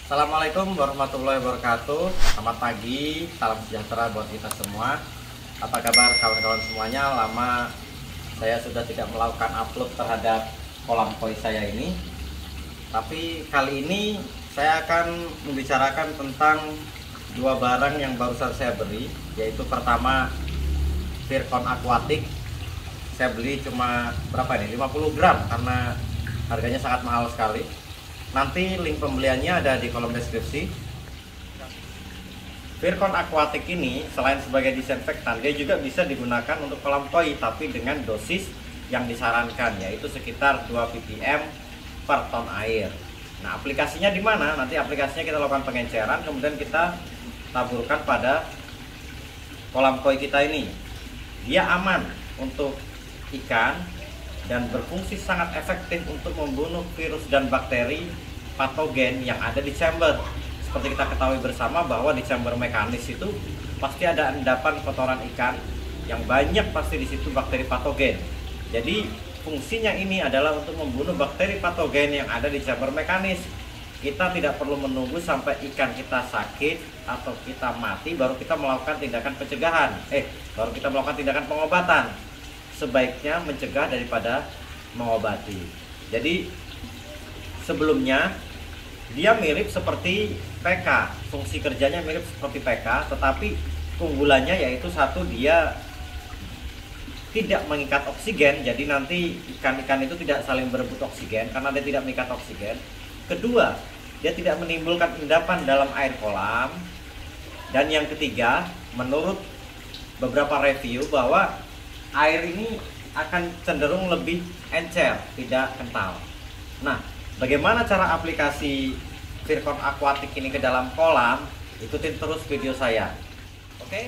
Assalamualaikum warahmatullahi wabarakatuh. Selamat pagi, salam sejahtera buat kita semua. Apa kabar kawan-kawan semuanya? Lama saya sudah tidak melakukan upload terhadap kolam koi saya ini. Tapi kali ini saya akan membicarakan tentang dua barang yang barusan saya beli, yaitu pertama Vircon Aquatic. Saya beli cuma berapa ini? 50 gram karena harganya sangat mahal sekali. Nanti link pembeliannya ada di kolom deskripsi. Vircon Aquatic ini selain sebagai disinfektan, dia juga bisa digunakan untuk kolam koi, tapi dengan dosis yang disarankan, yaitu sekitar 2 ppm per ton air. Nah, aplikasinya di mana? Nanti aplikasinya kita lakukan pengenceran, kemudian kita taburkan pada kolam koi kita ini. Dia aman untuk ikan dan berfungsi sangat efektif untuk membunuh virus dan bakteri patogen yang ada di chamber. Seperti kita ketahui bersama bahwa di chamber mekanis itu pasti ada endapan kotoran ikan yang banyak, pasti di situ bakteri patogen. Jadi fungsinya ini adalah untuk membunuh bakteri patogen yang ada di chamber mekanis. Kita tidak perlu menunggu sampai ikan kita sakit atau kita mati baru kita melakukan tindakan pencegahan. Baru kita melakukan tindakan pengobatan. Sebaiknya mencegah daripada mengobati. Jadi sebelumnya dia mirip seperti PK, fungsi kerjanya mirip seperti PK, tetapi keunggulannya yaitu satu, dia tidak mengikat oksigen, jadi nanti ikan-ikan itu tidak saling berebut oksigen karena dia tidak mengikat oksigen. Kedua, dia tidak menimbulkan endapan dalam air kolam. Dan yang ketiga, menurut beberapa review bahwa air ini akan cenderung lebih encer, tidak kental. Nah, bagaimana cara aplikasi Vircon Aquatic ini ke dalam kolam? Ikutin terus video saya. Oke?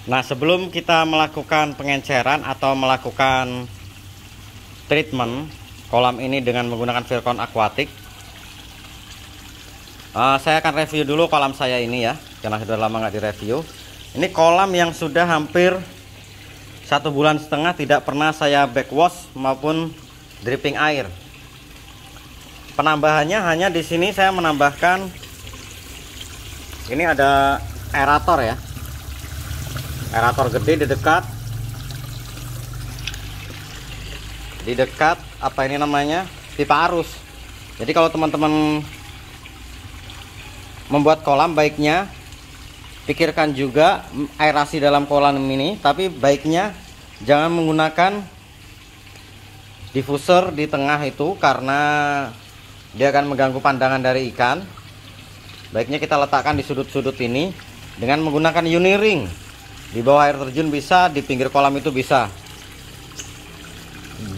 Nah, sebelum kita melakukan pengenceran atau melakukan treatment kolam ini dengan menggunakan Vircon Aquatic, saya akan review dulu kolam saya ini ya, karena sudah lama nggak direview. Ini kolam yang sudah hampir 1,5 bulan tidak pernah saya backwash maupun dripping air. Penambahannya hanya di sini saya menambahkan, ini ada aerator ya, aerator gede di dekat apa ini namanya, pipa arus. Jadi kalau teman-teman membuat kolam, baiknya pikirkan juga aerasi dalam kolam ini, tapi baiknya jangan menggunakan diffuser di tengah itu karena dia akan mengganggu pandangan dari ikan. Baiknya kita letakkan di sudut-sudut ini dengan menggunakan uni ring. Di bawah air terjun bisa, di pinggir kolam itu bisa.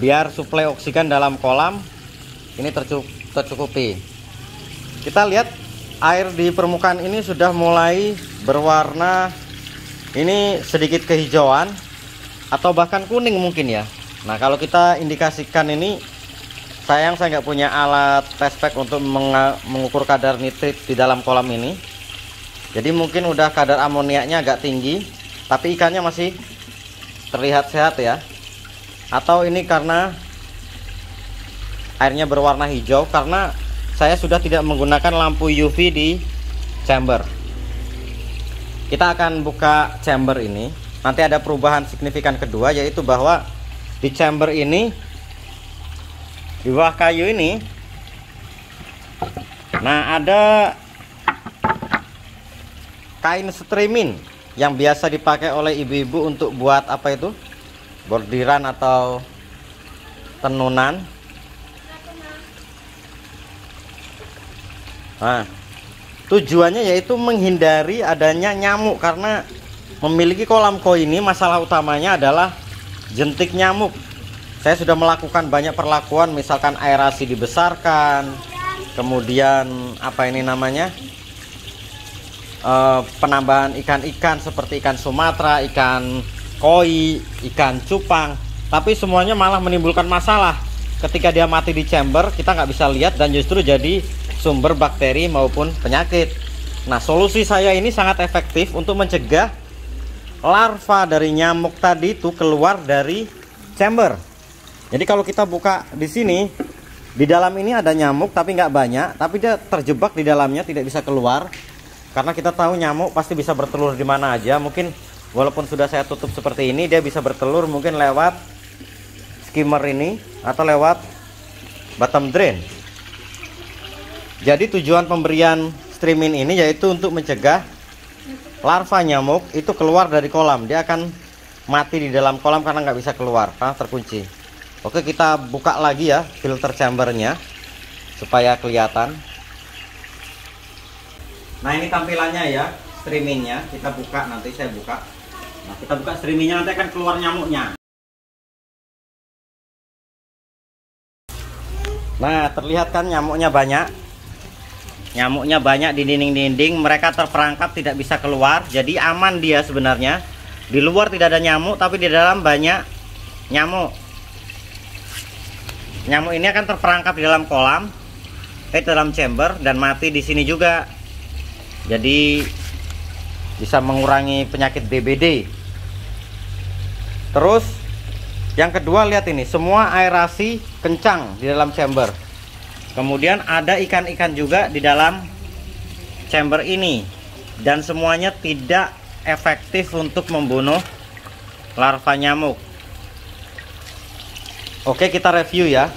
Biar suplai oksigen dalam kolam ini tercukupi. Kita lihat air di permukaan ini sudah mulai berwarna ini sedikit kehijauan atau bahkan kuning mungkin ya. Nah, kalau kita indikasikan ini, sayang saya nggak punya alat test pack untuk mengukur kadar nitrit di dalam kolam ini. Jadi mungkin udah kadar amoniaknya agak tinggi, tapi ikannya masih terlihat sehat ya. Atau ini karena airnya berwarna hijau karena saya sudah tidak menggunakan lampu UV di chamber. Kita akan buka chamber ini. Nanti ada perubahan signifikan kedua, yaitu bahwa di chamber ini, di bawah kayu ini, nah ada kain streaming yang biasa dipakai oleh ibu-ibu untuk buat apa itu, bordiran atau tenunan. Nah, tujuannya yaitu menghindari adanya nyamuk, karena memiliki kolam koi ini masalah utamanya adalah jentik nyamuk. Saya sudah melakukan banyak perlakuan, misalkan aerasi dibesarkan, kemudian apa ini namanya, penambahan ikan-ikan seperti ikan Sumatera, ikan koi, ikan cupang, tapi semuanya malah menimbulkan masalah. Ketika dia mati di chamber, kita nggak bisa lihat dan justru jadi sumber bakteri maupun penyakit. Nah, solusi saya ini sangat efektif untuk mencegah larva dari nyamuk tadi itu keluar dari chamber. Jadi kalau kita buka di sini, Di dalam ini ada nyamuk tapi nggak banyak, tapi dia terjebak di dalamnya, tidak bisa keluar. Karena kita tahu nyamuk pasti bisa bertelur di mana aja. Mungkin walaupun sudah saya tutup seperti ini, dia bisa bertelur mungkin lewat skimmer ini atau lewat bottom drain. Jadi tujuan pemberian streamin ini yaitu untuk mencegah larva nyamuk itu keluar dari kolam. Dia akan mati di dalam kolam karena nggak bisa keluar, karena terkunci. Oke, kita buka lagi ya filter chambernya supaya kelihatan. Nah, ini tampilannya ya, streamingnya. Kita buka, nanti saya buka. Nah, kita buka streamingnya, nanti akan keluar nyamuknya. Nah, terlihat kan nyamuknya banyak. Nyamuknya banyak di dinding-dinding. Mereka terperangkap, tidak bisa keluar. Jadi aman dia sebenarnya. Di luar tidak ada nyamuk, tapi di dalam banyak nyamuk. Nyamuk ini akan terperangkap di dalam kolam, dalam chamber, dan mati di sini juga. Jadi bisa mengurangi penyakit DBD. Terus yang kedua, lihat ini, semua aerasi kencang di dalam chamber. Kemudian ada ikan-ikan juga di dalam chamber ini, dan semuanya tidak efektif untuk membunuh larva nyamuk. Oke, kita review ya.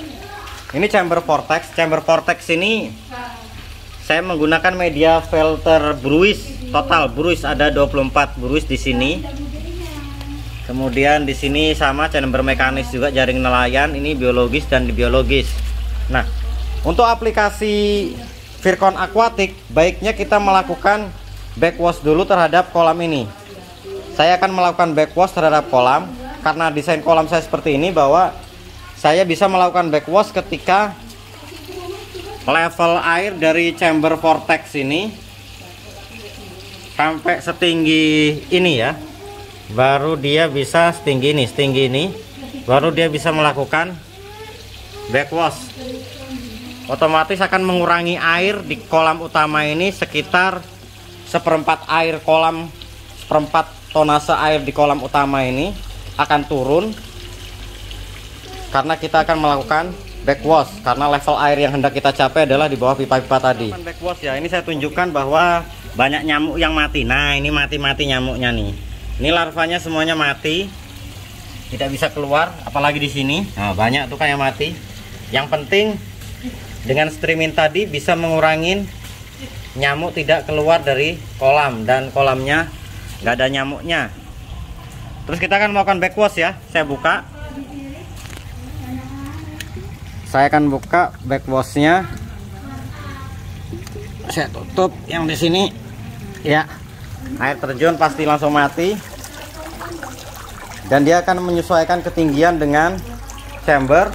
Ini chamber vortex. Chamber vortex ini saya menggunakan media filter Bruis total. Bruis ada 24 Bruis di sini. Kemudian di sini sama chamber mekanis juga, jaring nelayan. Ini biologis dan biologis. Nah, untuk aplikasi Virkon Aquatic, baiknya kita melakukan backwash dulu terhadap kolam ini. Saya akan melakukan backwash terhadap kolam karena desain kolam saya seperti ini, bahwa saya bisa melakukan backwash ketika level air dari chamber vortex ini sampai setinggi ini ya, baru dia bisa setinggi ini, baru dia bisa melakukan backwash. Otomatis akan mengurangi air di kolam utama ini sekitar seperempat air kolam, seperempat tonase air di kolam utama ini akan turun karena kita akan melakukan backwash, karena level air yang hendak kita capai adalah di bawah pipa-pipa tadi. Backwash ya, ini saya tunjukkan bahwa banyak nyamuk yang mati. Nah, ini mati-mati nyamuknya nih. Ini larvanya semuanya mati, tidak bisa keluar, apalagi di sini. Nah, banyak tuh kayak mati. Yang penting dengan streaming tadi bisa mengurangi nyamuk tidak keluar dari kolam, dan kolamnya nggak ada nyamuknya. Terus kita akan melakukan backwash ya. Saya akan buka backwashnya. Saya tutup yang di sini ya. Air terjun pasti langsung mati, dan dia akan menyesuaikan ketinggian dengan chamber.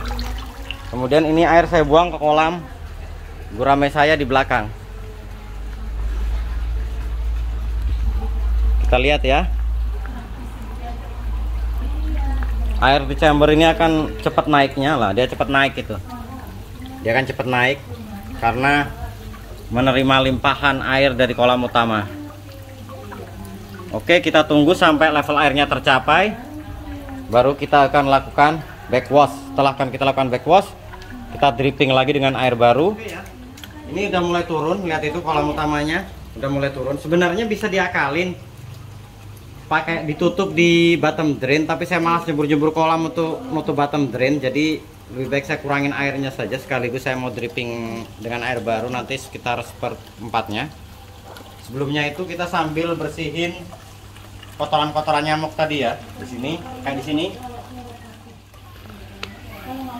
Kemudian ini air saya buang ke kolam gurame saya di belakang. Kita lihat ya, air di chamber ini akan cepat naiknya lah. Dia cepat naik itu. Dia akan cepat naik karena menerima limpahan air dari kolam utama. Oke, kita tunggu sampai level airnya tercapai, baru kita akan lakukan backwash. Setelah kita lakukan backwash, kita dripping lagi dengan air baru. Ini udah mulai turun, lihat itu kolam utamanya udah mulai turun. Sebenarnya bisa diakalin pakai ditutup di bottom drain, tapi saya malas jebur-jebur kolam untuk nutup bottom drain, jadi lebih baik saya kurangin airnya saja. Sekaligus saya mau dripping dengan air baru nanti sekitar seperempatnya. Sebelumnya itu kita sambil bersihin kotoran-kotoran nyamuk tadi ya, di sini kayak di sini.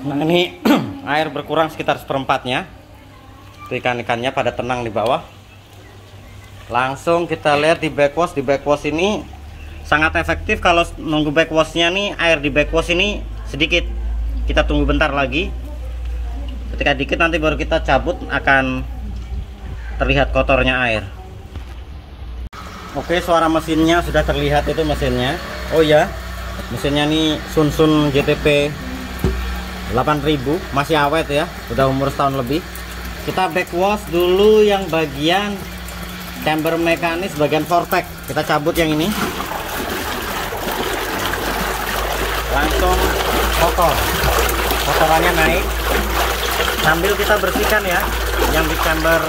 Nah, ini air berkurang sekitar seperempatnya. Ikan-ikannya pada tenang di bawah. Langsung kita lihat di backwash. Di backwash ini sangat efektif. Kalau nunggu backwashnya nih, air di backwash ini sedikit, kita tunggu bentar lagi. Ketika dikit nanti baru kita cabut, akan terlihat kotornya air. Oke, suara mesinnya sudah terlihat, itu mesinnya. Oh ya, mesinnya nih Sunsun GTP 8000, masih awet ya, udah umur setahun lebih. Kita backwash dulu yang bagian chamber mekanis, bagian vortex. Kita cabut yang ini. Langsung kotor, kotorannya naik. Sambil kita bersihkan ya yang di chamber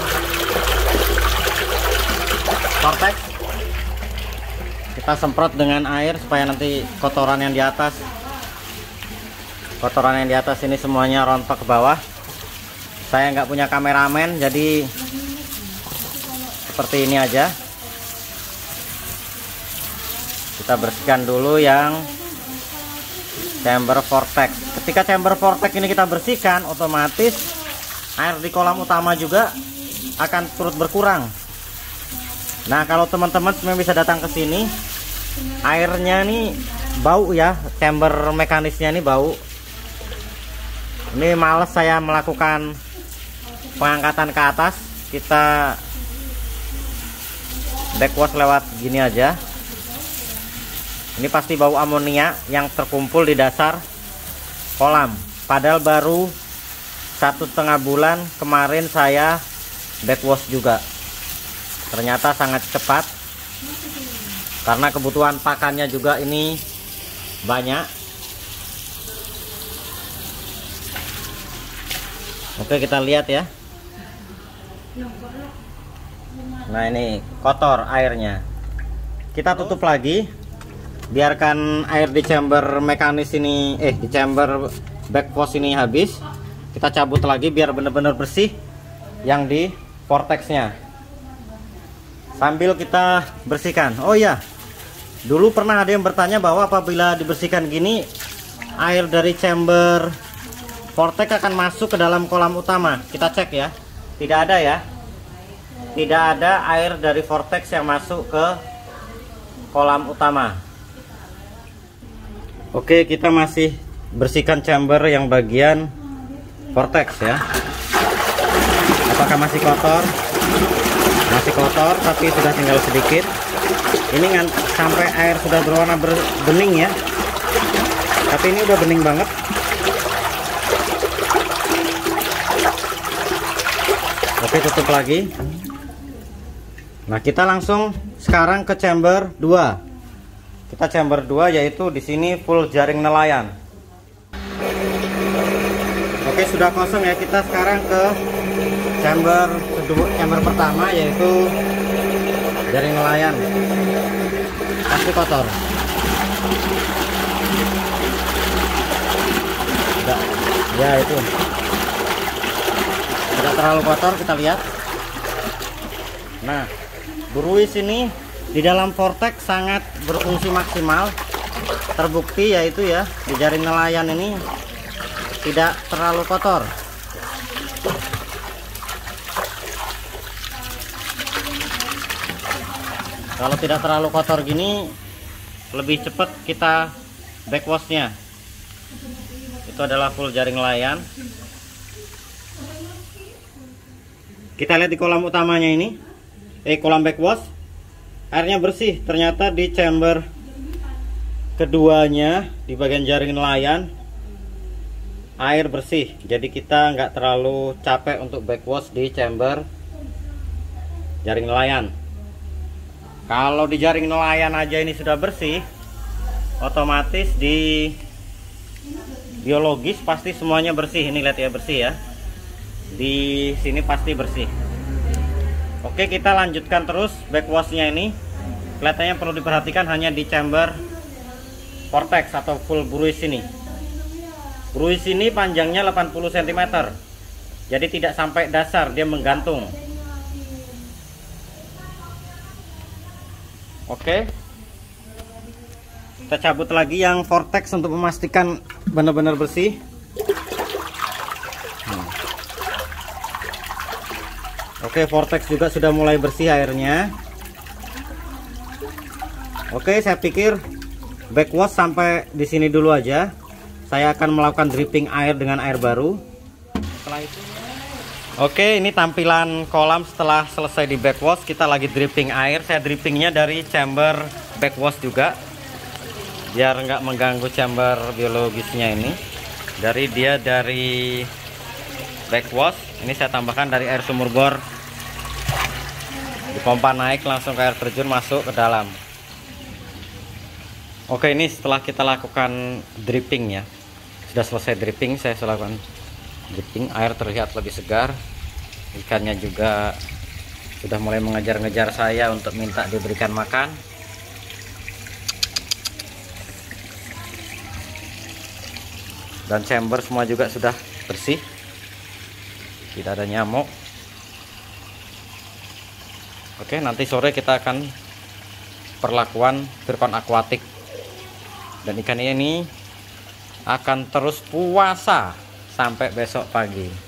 vortex, kita semprot dengan air supaya nanti kotoran yang di atas ini semuanya rontok ke bawah. Saya nggak punya kameramen, jadi seperti ini aja. Kita bersihkan dulu yang chamber vortex. Ketika chamber vortex ini kita bersihkan, otomatis air di kolam utama juga akan turut berkurang. Nah, kalau teman-teman semuanya bisa datang ke sini, airnya nih bau ya, chamber mekanisnya ini bau. Ini males saya melakukan pengangkatan ke atas, kita backwash lewat gini aja. Ini pasti bau amonia yang terkumpul di dasar kolam. Padahal baru 1,5 bulan kemarin saya backwash juga. Ternyata sangat cepat karena kebutuhan pakannya juga ini banyak. Oke, kita lihat ya. Nah, ini kotor airnya. Kita tutup lagi, biarkan air di chamber mekanis ini di chamber backwash ini habis. Kita cabut lagi biar benar-benar bersih yang di vortexnya. Sambil kita bersihkan. Oh ya, dulu pernah ada yang bertanya bahwa apabila dibersihkan gini, air dari chamber vortex akan masuk ke dalam kolam utama. Kita cek ya, tidak ada ya, tidak ada air dari vortex yang masuk ke kolam utama. Oke, kita masih bersihkan chamber yang bagian vortex ya. Apakah masih kotor? Masih kotor, tapi sudah tinggal sedikit. Ini sampai air sudah berwarna bening ya. Tapi ini udah bening banget. Oke, tutup lagi. Nah, kita langsung sekarang ke chamber 2. Kita chamber 2 yaitu di sini full jaring nelayan. Oke, sudah kosong ya. Kita sekarang ke chamber pertama yaitu jaring nelayan. Pasti kotor. Tidak, ya itu. Tidak terlalu kotor, kita lihat. Nah, buruis ini di dalam vortex sangat berfungsi maksimal. Terbukti yaitu ya, di jaring nelayan ini tidak terlalu kotor. Kalau tidak terlalu kotor gini, lebih cepat kita backwashnya. Itu adalah full jaring nelayan. Kita lihat di kolam utamanya ini, kolam backwash, airnya bersih. Ternyata di chamber keduanya di bagian jaring nelayan air bersih. Jadi kita nggak terlalu capek untuk backwash di chamber jaring nelayan. Kalau di jaring nelayan aja ini sudah bersih, otomatis di biologis pasti semuanya bersih. Ini lihat ya, bersih ya. Di sini pasti bersih. Oke, kita lanjutkan terus backwashnya ini. Kelihatannya perlu diperhatikan hanya di chamber vortex atau full buruis ini. Buruis ini panjangnya 80 cm. Jadi tidak sampai dasar, dia menggantung. Oke, kita cabut lagi yang vortex untuk memastikan benar-benar bersih. Oke, vortex juga sudah mulai bersih airnya. Oke, saya pikir backwash sampai di sini dulu aja. Saya akan melakukan dripping air dengan air baru. Setelah itu, oke, ini tampilan kolam setelah selesai di backwash. Kita lagi dripping air. Saya drippingnya dari chamber backwash juga, biar nggak mengganggu chamber biologisnya ini. Dari backwash ini saya tambahkan dari air sumur bor, dipompa naik langsung ke air terjun masuk ke dalam. Oke, ini setelah kita lakukan dripping ya, sudah selesai dripping, saya lakukan dripping, air terlihat lebih segar. Ikannya juga sudah mulai mengejar-ngejar saya untuk minta diberikan makan. Dan chamber semua juga sudah bersih, tidak ada nyamuk. Oke, nanti sore kita akan perlakuan zircon aquatic, dan ikan ini akan terus puasa sampai besok pagi.